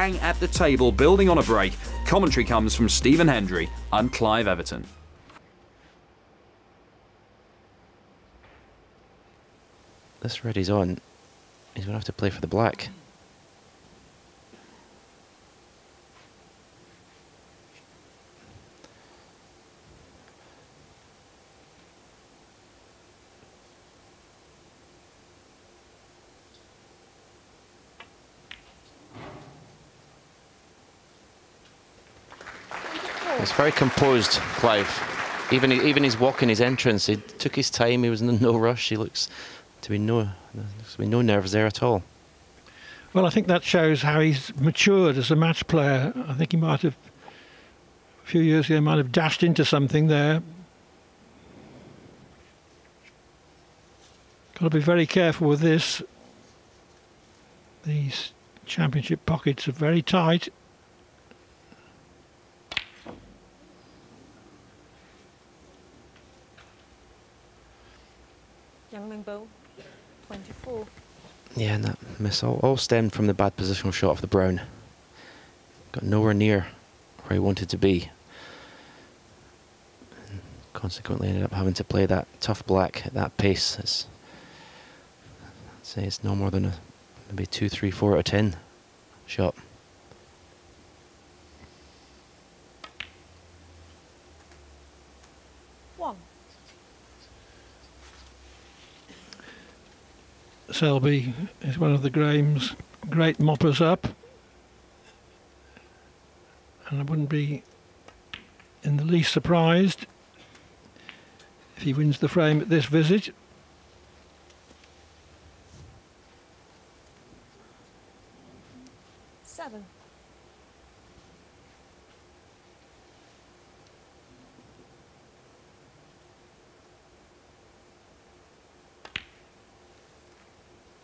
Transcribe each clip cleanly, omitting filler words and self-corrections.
bang at the table, building on a break. Commentary comes from Stephen Hendry and Clive Everton. This red he's on, he's going to have to play for the black. It's very composed, Clive. Even his walk in his entrance, he took his time. He was in no rush. He looks to be no nerves there at all. Well, I think that shows how he's matured as a match player. I think he might have, a few years ago, might have dashed into something there. Got to be very careful with this. These championship pockets are very tight. Liang Wenbo, 24. Yeah, and that miss all stemmed from the bad positional shot of the brown. Got nowhere near where he wanted to be. And consequently ended up having to play that tough black at that pace. I'd say it's no more than a maybe 2, 3, 4 out of 10 shot. Selby is one of the game's great moppers up, and I wouldn't be in the least surprised if he wins the frame at this visit. Seven.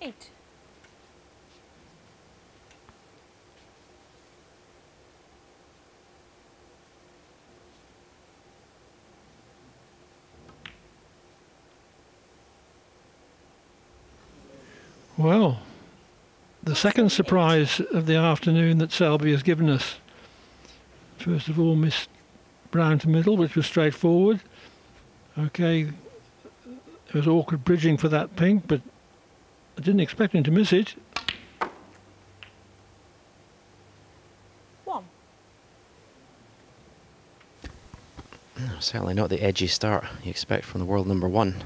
Eight. Well, the second surprise of the afternoon that Selby has given us. First of all, missed brown to middle, which was straightforward. Okay, it was awkward bridging for that pink, but I didn't expect him to miss it. One. No, certainly not the edgy start you expect from the world number one.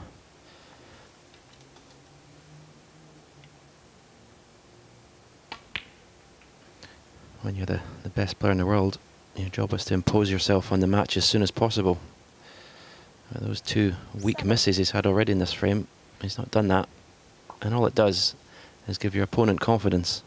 When you're the best player in the world, your job is to impose yourself on the match as soon as possible. Those 2 weak misses he's had already in this frame, he's not done that. And all it does is give your opponent confidence.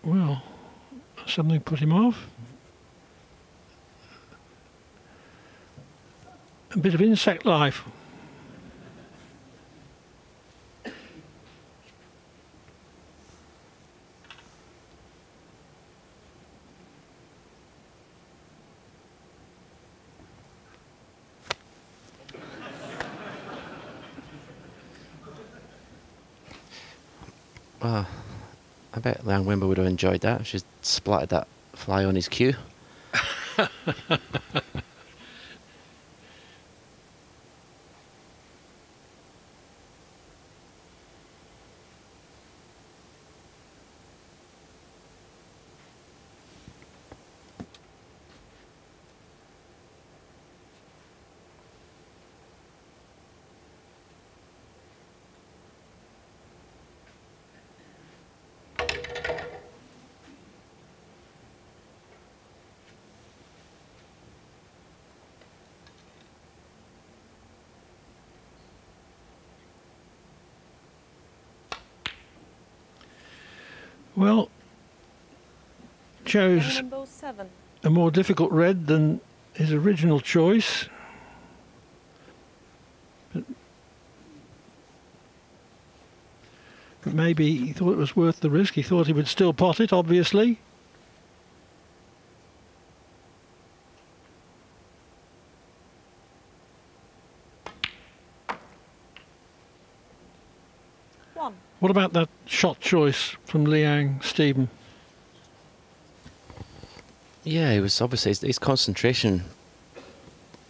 Well, something put him off. A bit of insect life. Well, I bet Liang Wenbo would have enjoyed that if she'd splattered that fly on his cue. Well, chose a more difficult red than his original choice. But maybe he thought it was worth the risk. He thought he would still pot it, obviously. What about that shot choice from Liang, Stephen? Yeah, it was obviously his concentration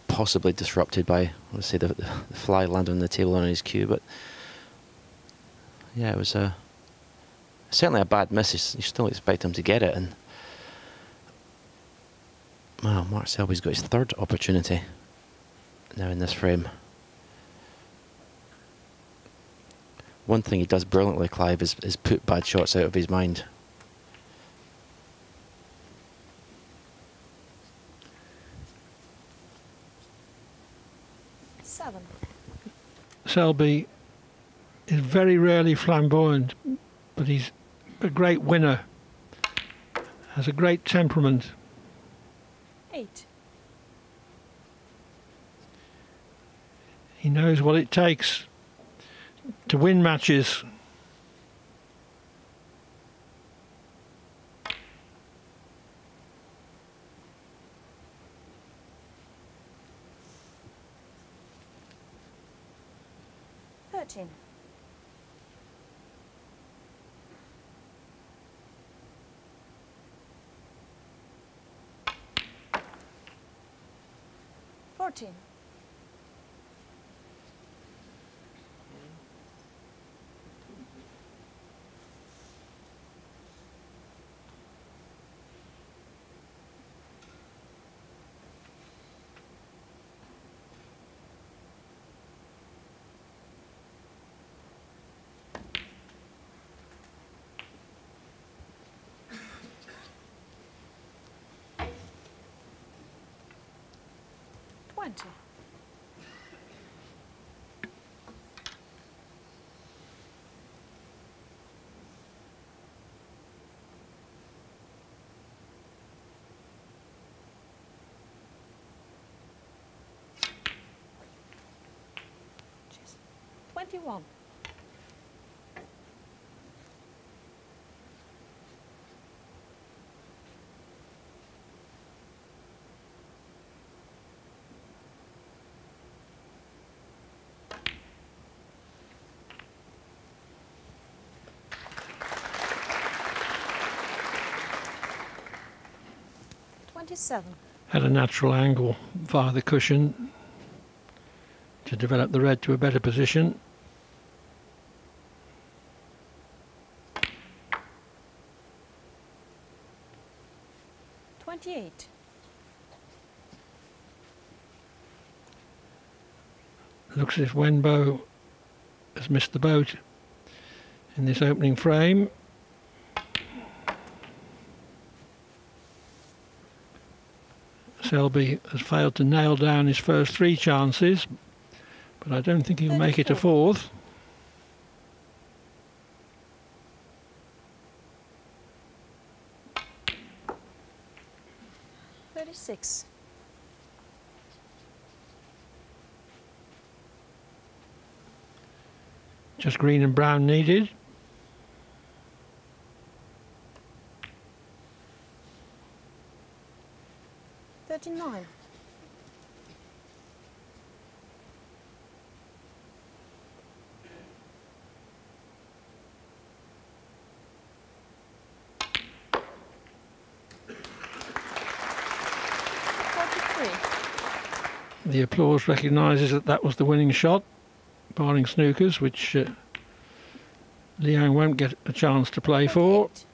possibly disrupted by, let's say, the fly landing on the table on his cue, but yeah, it was certainly a bad miss. You still expect him to get it, and wow, Mark Selby's got his third opportunity now in this frame. One thing he does brilliantly, Clive, is put bad shots out of his mind. Selby is very rarely flamboyant, but he's a great winner, has a great temperament. 8. He knows what it takes to win matches. Thirteen. 14. 20. 21. 27. Had a natural angle via the cushion to develop the red to a better position. 28. Looks as if Wenbo has missed the boat in this opening frame. Selby has failed to nail down his first 3 chances, but I don't think he'll make it a 4th. Six. Just green and brown needed. $39. 43. The applause recognises that that was the winning shot, barring snookers, which Liang won't get a chance to play for. 38.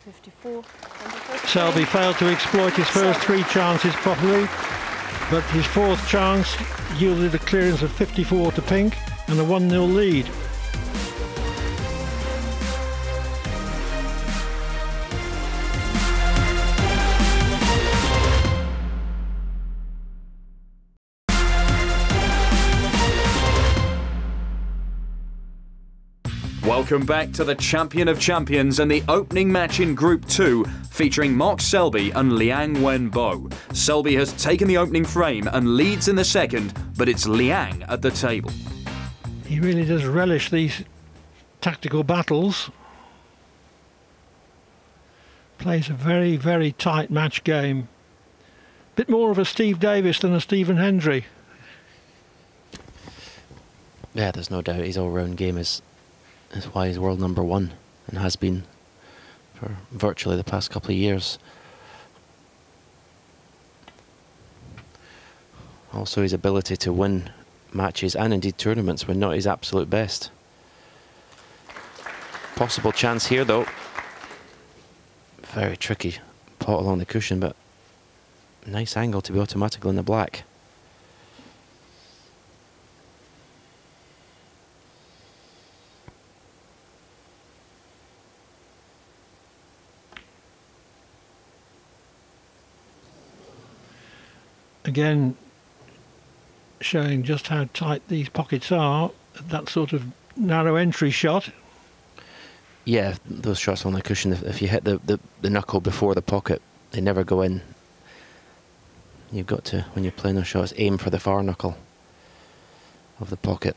54. Selby failed to exploit his first 3 chances properly, but his 4th chance yielded a clearance of 54 to pink and a 1-0 lead. Welcome back to the Champion of Champions and the opening match in Group 2, featuring Mark Selby and Liang Wenbo. Selby has taken the opening frame and leads in the second, but it's Liang at the table. He really does relish these tactical battles. Plays a very, very tight match game. Bit more of a Steve Davis than a Stephen Hendry. Yeah, there's no doubt his all-round game is why he's world number one and has been for virtually the past couple of years. Also his ability to win matches and indeed tournaments when not his absolute best. Possible chance here though. Very tricky pot along the cushion, but nice angle to be automatically in the black. Again, showing just how tight these pockets are. That sort of narrow entry shot. Yeah, those shots on the cushion, if you hit the knuckle before the pocket, they never go in. You've got to, when you're playing those shots, aim for the far knuckle of the pocket.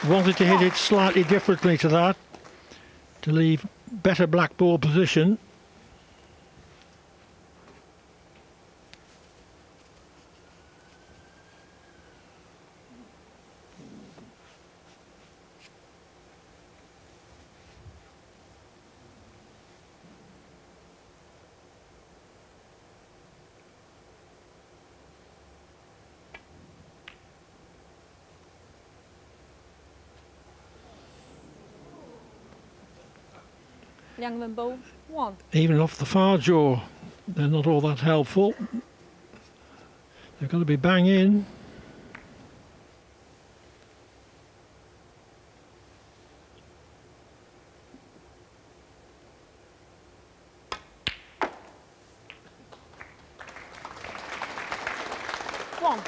Wanted to hit it slightly differently to that, to leave better black ball position. Liang Wenbo, 1. Even off the far jaw, they're not all that helpful. They've got to be bang in. One.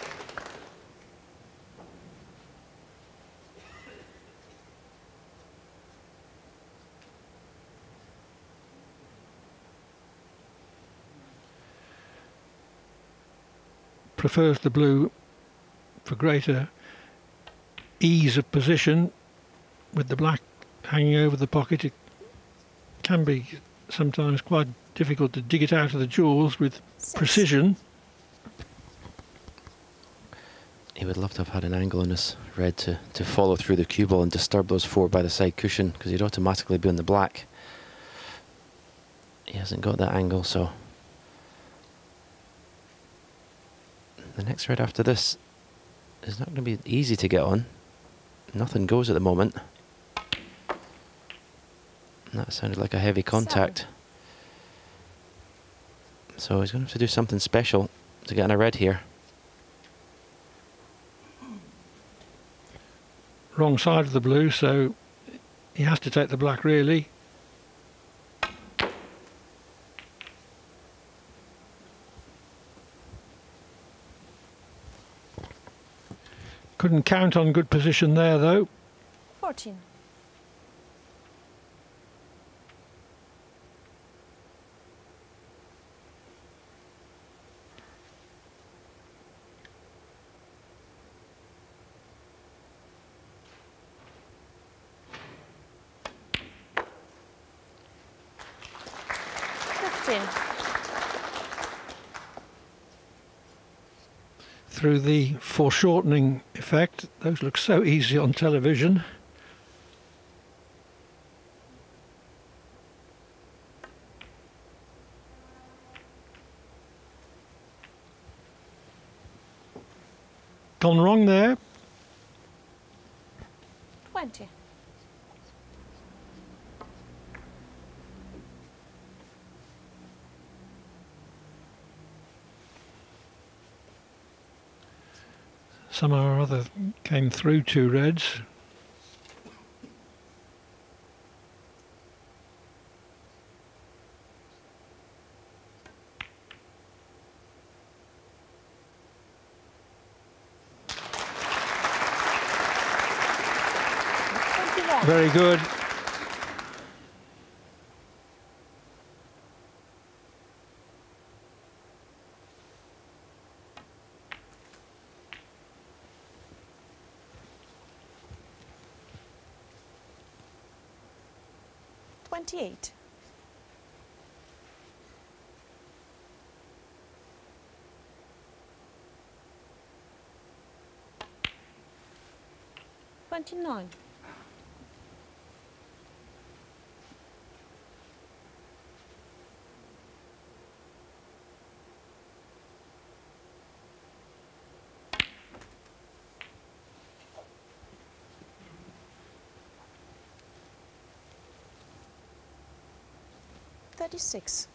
Prefers the blue for greater ease of position. With the black hanging over the pocket, it can be sometimes quite difficult to dig it out of the jaws with 6. precision. He would love to have had an angle on his red to follow through the cue ball and disturb those four by the side cushion, because he'd automatically be on the black. He hasn't got that angle, so the next red after this is not going to be easy to get on. Nothing goes at the moment. And that sounded like a heavy contact. So he's going to have to do something special to get on a red here. Wrong side of the blue, so he has to take the black really. Couldn't count on good position there though. 14. Through the foreshortening effect, those look so easy on television. Gone wrong there. 20. somehow or other came through 2 reds. Very good. $28. $29. $36.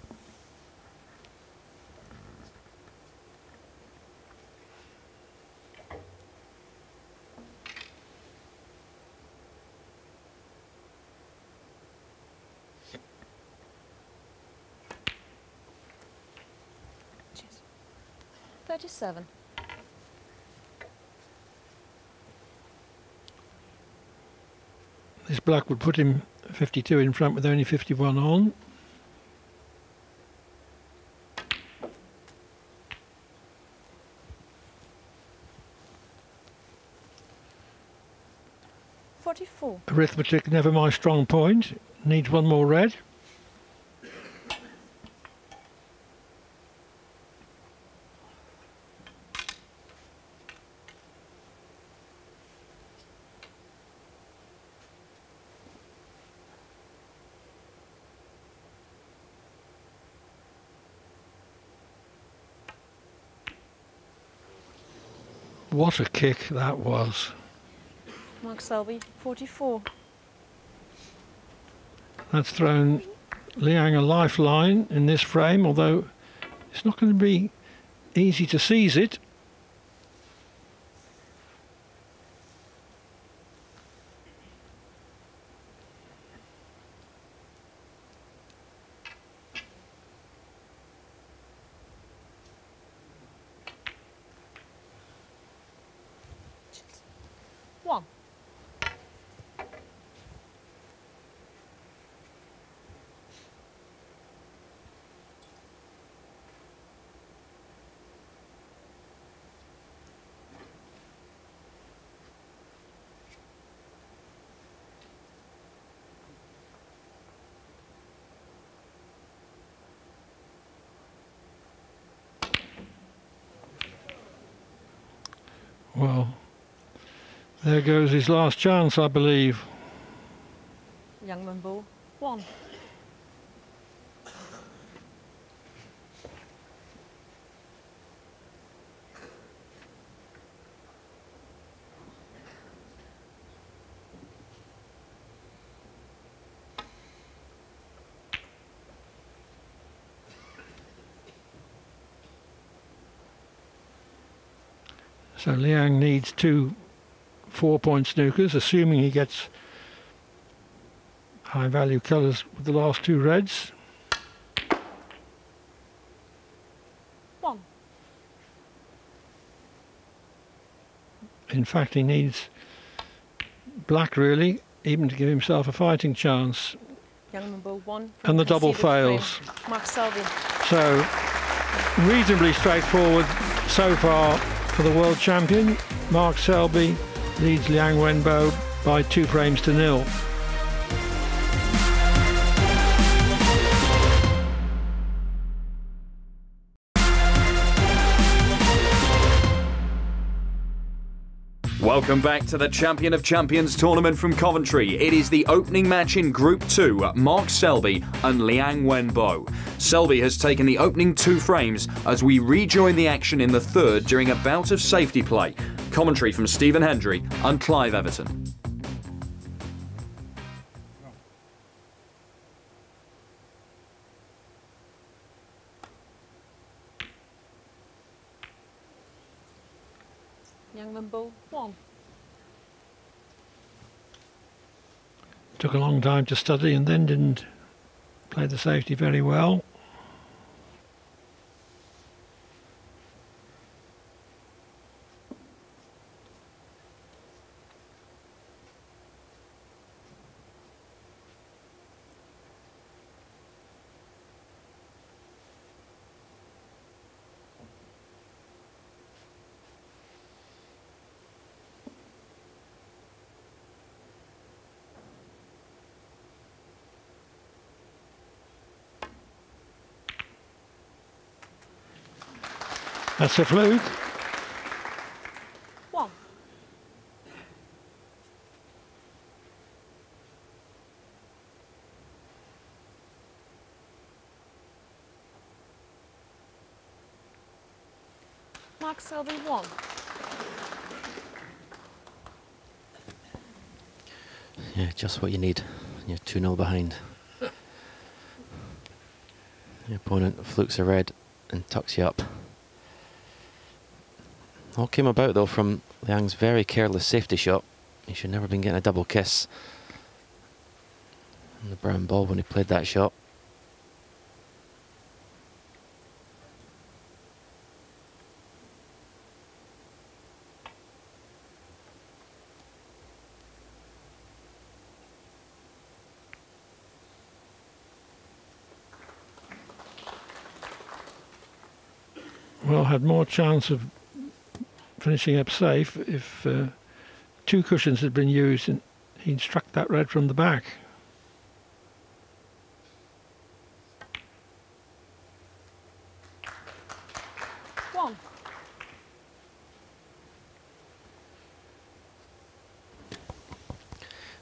Cheers. 37. This black would put him 52 in front with only 51 on. Arithmetic, never my strong point. Needs one more red. What a kick that was. Mark Selby, 44. That's thrown Liang a lifeline in this frame, although it's not going to be easy to seize it. One. Well, there goes his last chance, I believe. Liang Wenbo, 1. So Liang needs 2 4-point snookers, assuming he gets high value colours with the last 2 reds. 1. In fact, he needs black really, even to give himself a fighting chance. Liang Wenbo, 1. And the double fails. Frame. Mark Selby. So reasonably straightforward so far for the world champion. Mark Selby leads Liang Wenbo by 2 frames to 0. Welcome back to the Champion of Champions tournament from Coventry. It is the opening match in Group 2, Mark Selby and Liang Wenbo. Selby has taken the opening 2 frames as we rejoin the action in the third during a bout of safety play. Commentary from Stephen Hendry and Clive Everton. Liang Wenbo 1. Took a long time to study and then didn't play the safety very well. That's a fluke. 1. Mark Selby 1. Yeah, just what you need. You're 2-0 behind. The opponent flukes a red and tucks you up. All came about though from Liang's very careless safety shot. He should never have been getting a double kiss on the brown ball when he played that shot. Well, had more chance of finishing up safe if 2 cushions had been used and he'd struck that red from the back. One.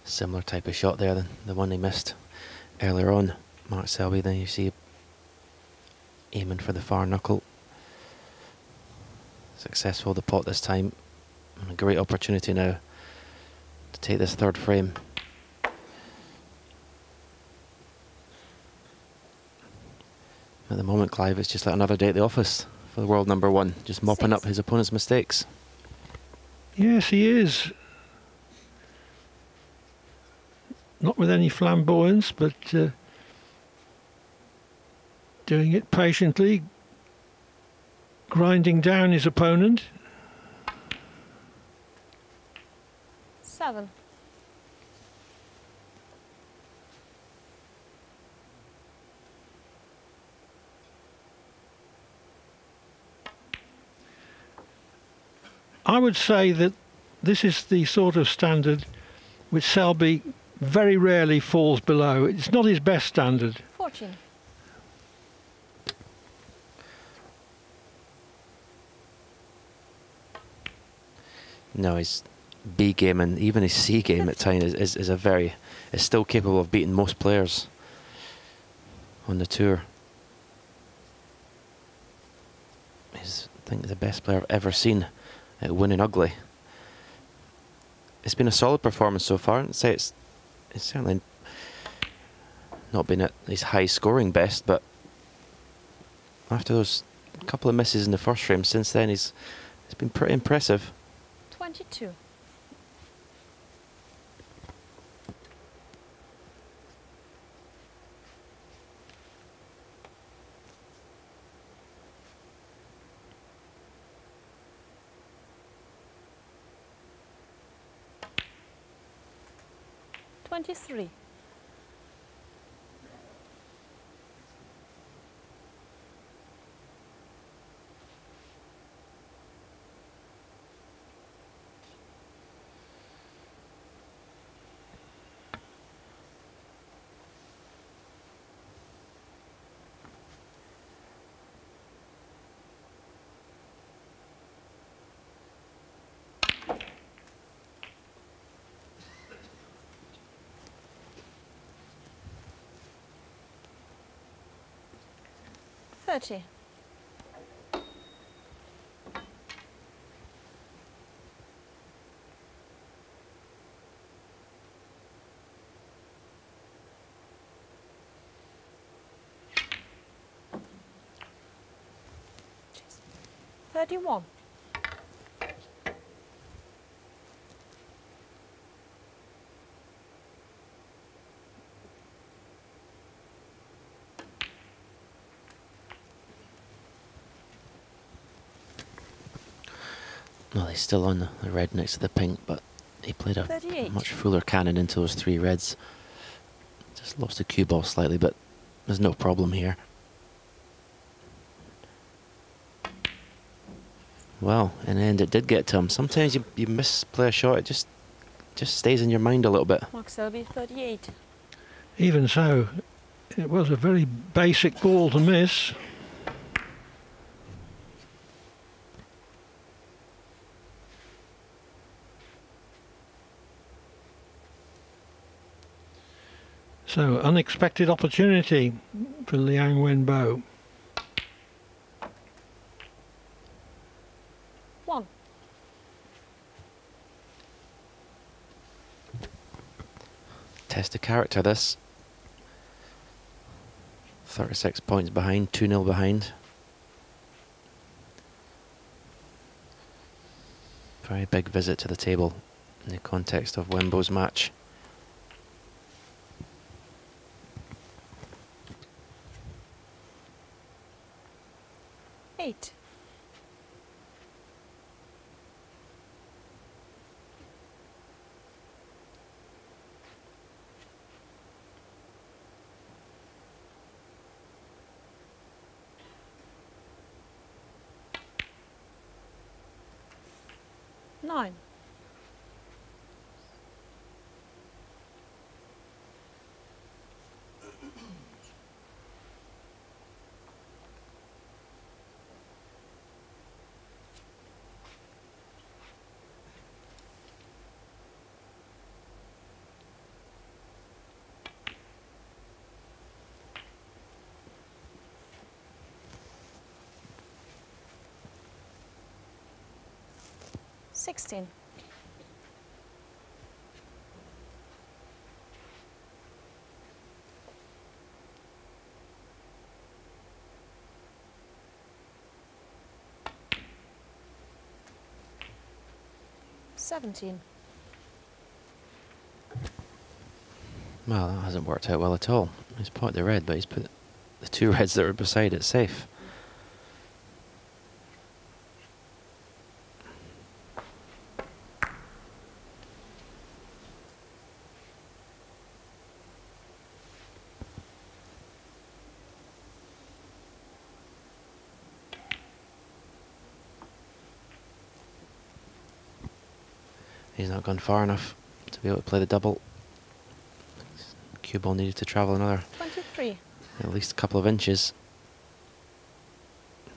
Similar type of shot there than the one he missed earlier on, Mark Selby. Then you see aiming for the far knuckle. Successful the pot this time, and a great opportunity now to take this 3rd frame. At the moment, Clive, it's just like another day at the office for the world number 1, just mopping 6. up his opponent's mistakes. Yes, he is. Not with any flamboyance, but doing it patiently, grinding down his opponent. 7. I would say that this is the sort of standard which Selby very rarely falls below. It's not his best standard. 14. No, his B game and even his C game at times is still capable of beating most players on the tour. He's, I think, the best player I've ever seen at winning ugly. It's been a solid performance so far. I'd say it's certainly not been at his high scoring best, but after those couple of misses in the 1st frame since then, it's been pretty impressive. 22. Twenty-three. Thirty. Jeez. 31. Well, he's still on the red next to the pink, but he played a 38. much fuller cannon into those 3 reds. Just lost the cue ball slightly, but there's no problem here. Well, in the end it did get to him. Sometimes you misplay a shot, it just stays in your mind a little bit. Mark Selby, 38. Even so, it was a very basic ball to miss. So, unexpected opportunity for Liang Wenbo. 1. Test of character, this. 36 points behind, 2-0 behind. Very big visit to the table in the context of Wenbo's match. Eight. Nine. Sixteen. Seventeen. Well, that hasn't worked out well at all. He's put the red, but he's put the 2 reds that were beside it safe. He's not gone far enough to be able to play the double. Cue ball needed to travel another 23. at least a couple of inches.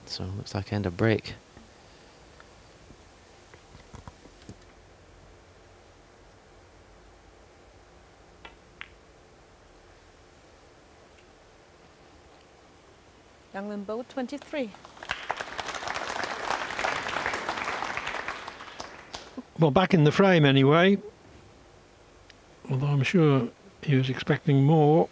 So looks like end of break. Liang Wenbo, 23. Well, back in the frame anyway. Although I'm sure he was expecting more.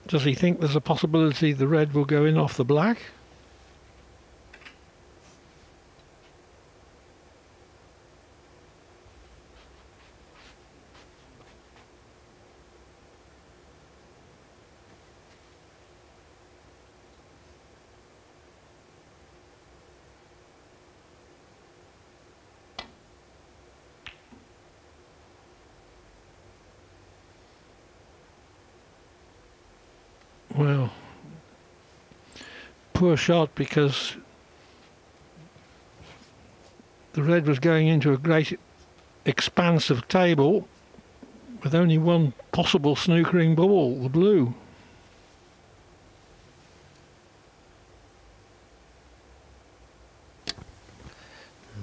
Does he think there's a possibility the red will go in off the black? Well, poor shot, because the red was going into a great expanse of table with only one possible snookering ball, the blue.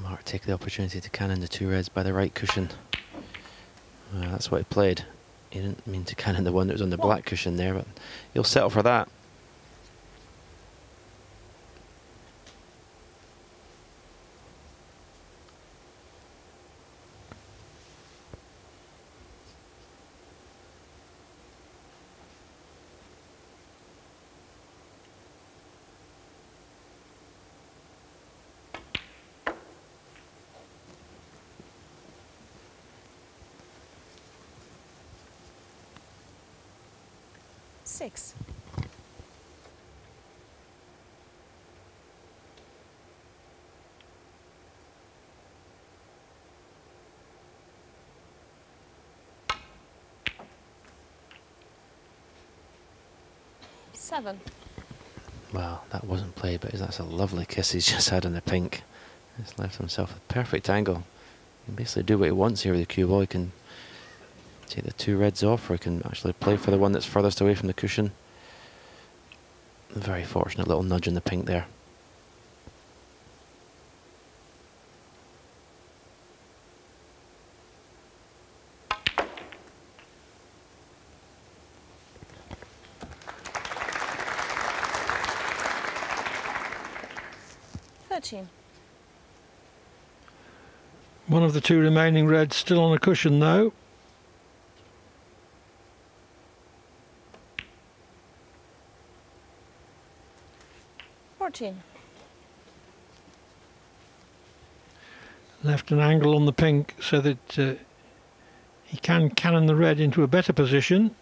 Mark take the opportunity to cannon the 2 reds by the right cushion. That's what he played. He didn't mean to cannon the one that was on the black cushion there, but he'll settle for that. 6. Seven. Well, that wasn't played, but that's a lovely kiss he's just had on the pink. He's left himself a perfect angle. He can basically do what he wants here with the cue ball. He can take the two reds off, or he can actually play for the one that's furthest away from the cushion. Very fortunate little nudge in the pink there. One of the two remaining reds still on a cushion though. Left an angle on the pink so that he can cannon the red into a better position.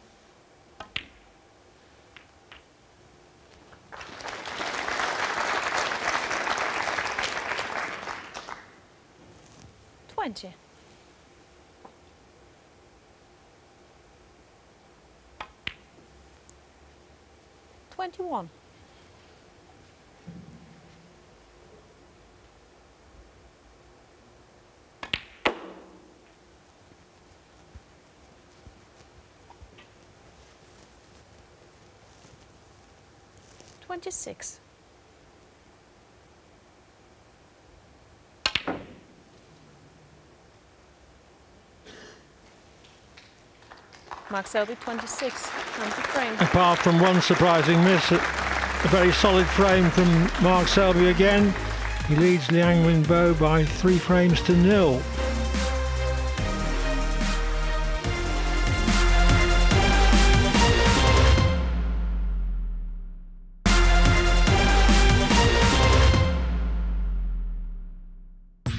$21. $26. Mark Selby, 26. Comes the frame. Apart from one surprising miss, a very solid frame from Mark Selby again. He leads Liang Wenbo by 3 frames to 0.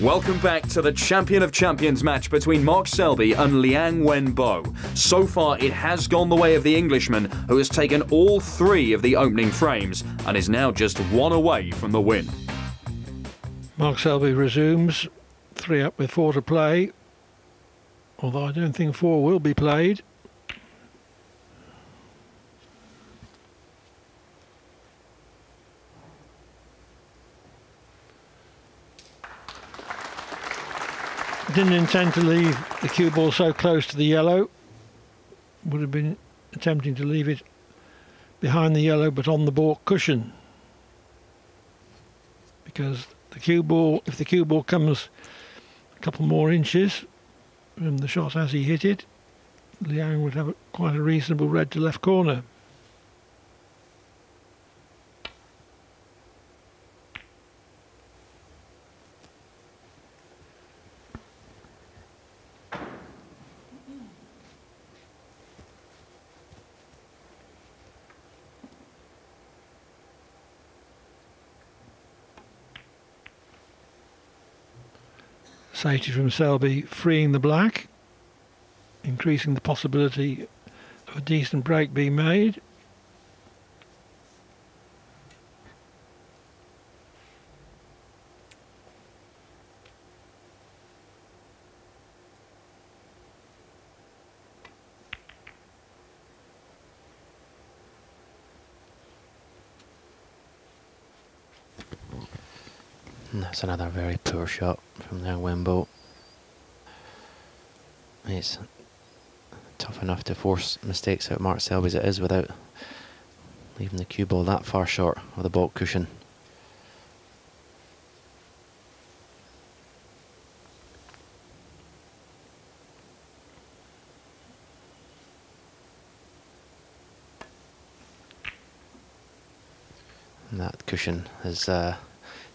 Welcome back to the Champion of Champions match between Mark Selby and Liang Wenbo. So far, it has gone the way of the Englishman, who has taken all 3 of the opening frames and is now just 1 away from the win. Mark Selby resumes, 3 up with 4 to play, although I don't think 4 will be played. Didn't intend to leave the cue ball so close to the yellow. Would have been attempting to leave it behind the yellow but on the baulk cushion. Because the cue ball, if the cue ball comes a couple more inches from the shot as he hit it, Liang would have quite a reasonable red to left corner. Safety from Selby, freeing the black, increasing the possibility of a decent break being made. And that's another very poor shot from Liang Wenbo. It's tough enough to force mistakes out Mark Selby as it is without leaving the cue ball that far short of the baulk cushion. And that cushion is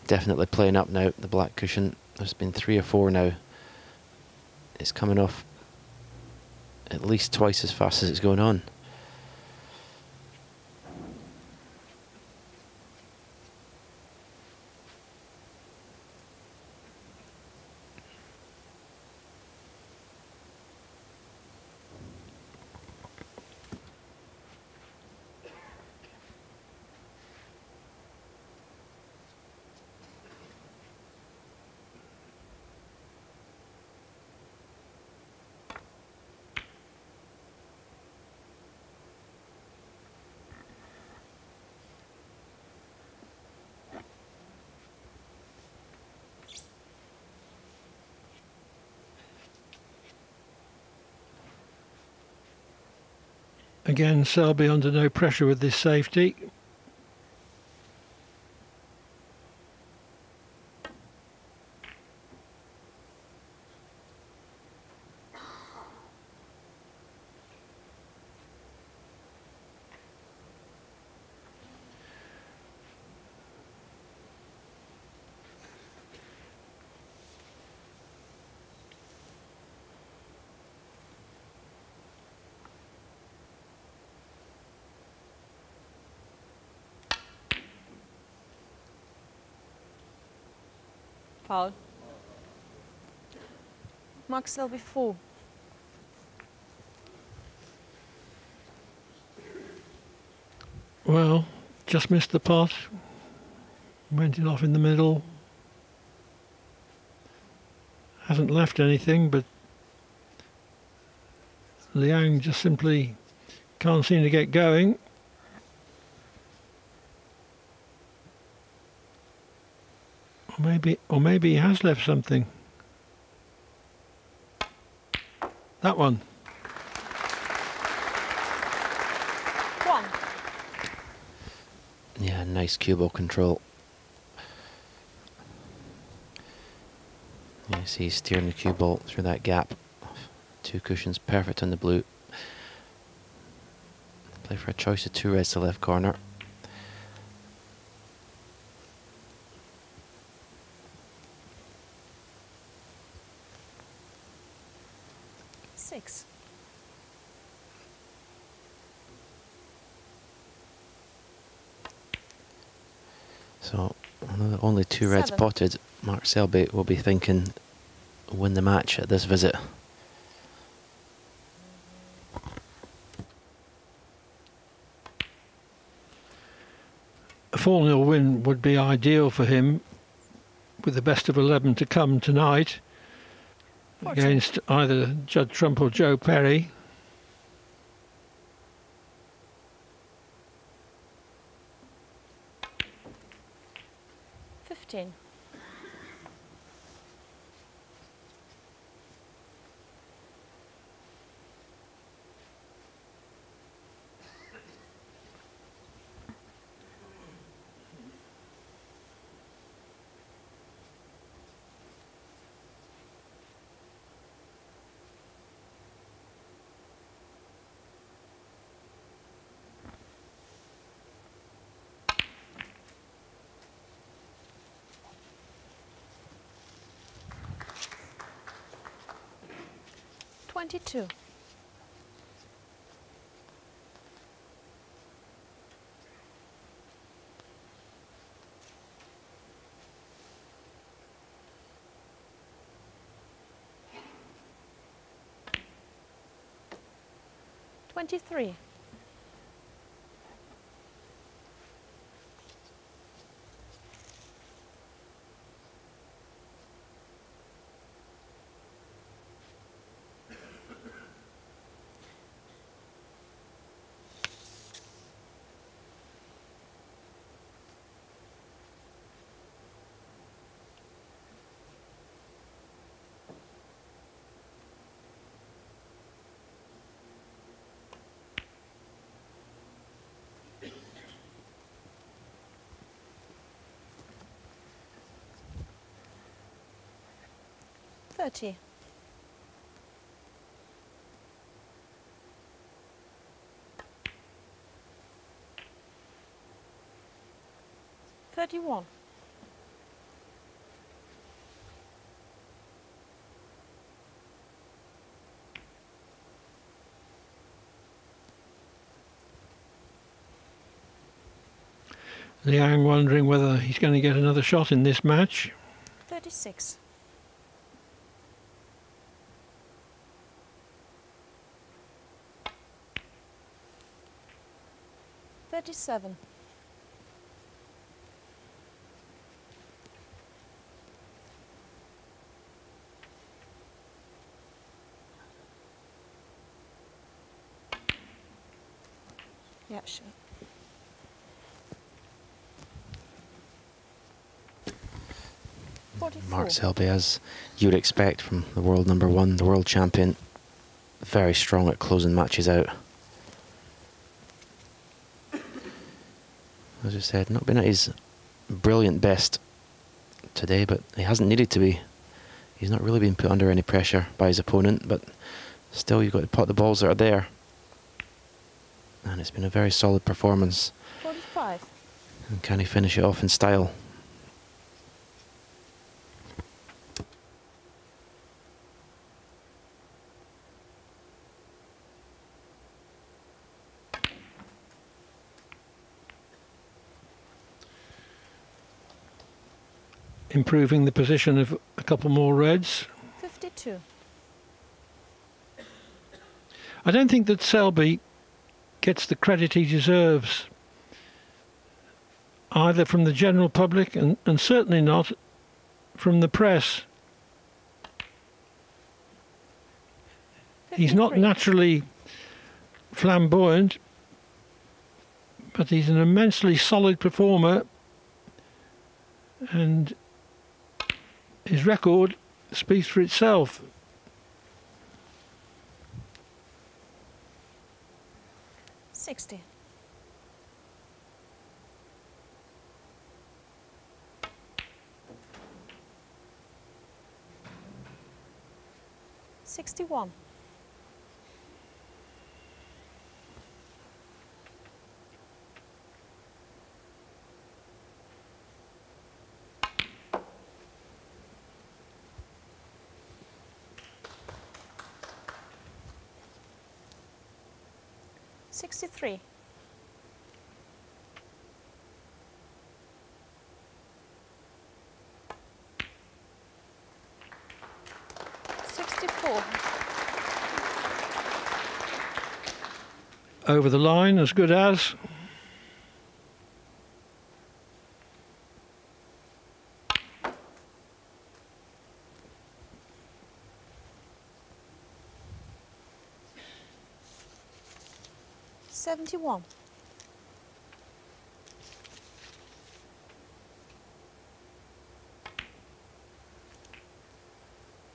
definitely playing up now, the black cushion. There's been 3 or 4 now. It's coming off at least twice as fast as it's going on. Again, Selby under no pressure with this safety. Foul. Mark Selby 4. Well, just missed the pot. Went it off in the middle. Hasn't left anything, but Liang just simply can't seem to get going. Or maybe he has left something. That one. 1. Yeah, nice cue ball control. You see he's steering the cue ball through that gap. 2 cushions, perfect on the blue. Play for a choice of 2 reds to left corner. So, only 2 reds 7. potted. Mark Selby will be thinking, win the match at this visit. A 4-0 win would be ideal for him, with the best of 11 to come tonight 14. against either Judd Trump or Joe Perry. Fifteen. $22. $23. $30. $31. Liang wondering whether he's going to get another shot in this match. 36. $37. Yeah, sure. Mark Selby, as you would expect from the world #1, the world champion, very strong at closing matches out. as I said, not been at his brilliant best today, but he hasn't needed to be. He's not really been put under any pressure by his opponent, but still you've got to pot the balls that are there. And it's been a very solid performance. 45. And can he finish it off in style? Improving the position of a couple more reds. 52. I don't think that Selby gets the credit he deserves, either from the general public and certainly not from the press. 53. He's not naturally flamboyant, but he's an immensely solid performer, and his record speaks for itself. $60. $61. $63. $64. Over the line, as good as. $71.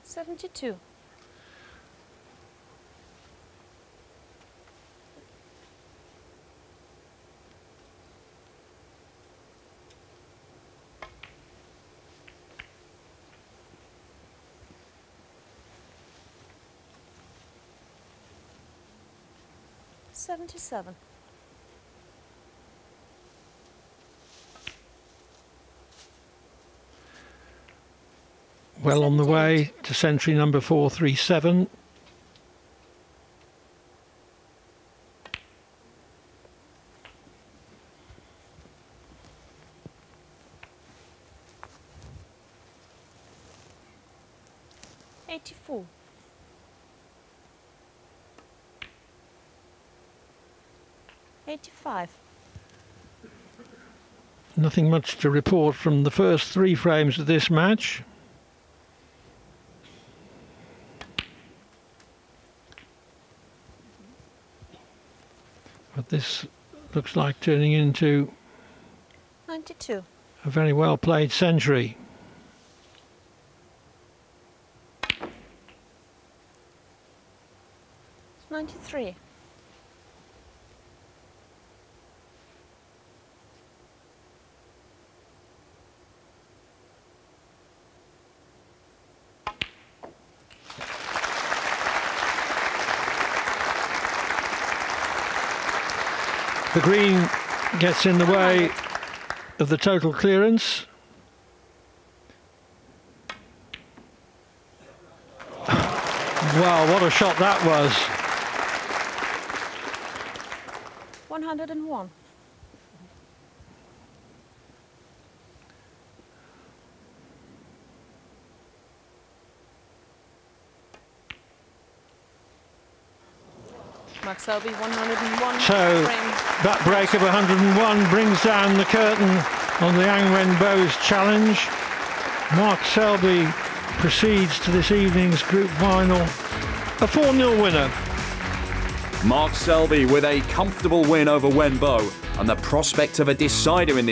$72. $77. Well on the way to century number 437. $84. $85. Nothing much to report from the first 3 frames of this match. But this looks like turning into 92. a very well played century. $93. The green gets in the way of the total clearance. Wow, what a shot that was. 101. Mark Selby, 101. So that break of 101 brings down the curtain on Liang Wenbo's challenge. Mark Selby proceeds to this evening's group final, a 4-0 winner. Mark Selby with a comfortable win over Wenbo and the prospect of a decider in the